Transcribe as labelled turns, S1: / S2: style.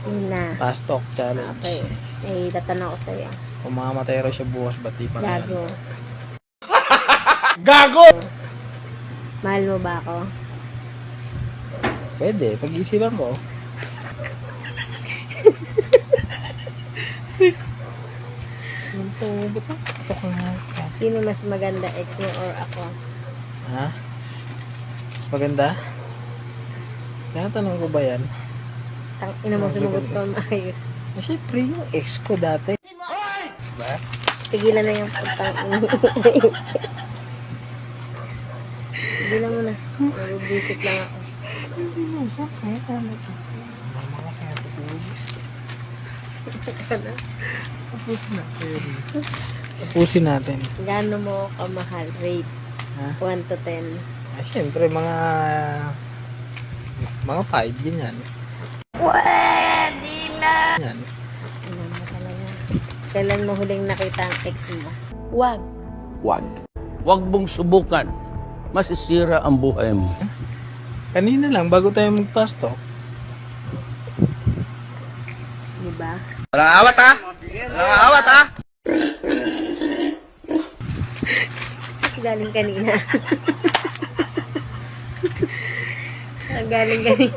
S1: Yun na.
S2: Fast talk challenge.
S1: Okay. May tatanong ko sa'yo.
S2: Kung mamamatay raw siya bukas, ba't di pa kaya?
S1: Gago.
S2: Gago!
S1: Mahal mo ba ako?
S2: Pwede, pag-iisipan ko.
S1: Sino mas maganda, ex mo or ako?
S2: Ha? Mas maganda? Tinatanong ko ba yan?
S1: Ina mo sumagot ko maayos.
S2: Siyempre, yung ex ko dati. Diba?
S1: Tigilan na yung pagtang Tigilan mo na. Nag-visit lang ako.
S2: Hindi mo, siyempre. Tama ka. Mama ko sa'yo tutulogis. Tapusin natin.
S1: Gaano mo kamahal? Rate.
S2: Ha?
S1: 1 to 10.
S2: Siyempre, mga 5 ganyan.
S1: Pwede na!
S2: Yan.
S1: Ina mo talaga. Kailan mo huling nakita ang ex mo?
S3: Wag.
S4: Huwag mong subukan. Masisira ang buhay mo.
S2: Kanina lang, bago tayo mag-pasto.
S1: Sige ba?
S4: Walang awat ha? Walang awat ha?
S1: Kasi galing kanina. Galing kanina.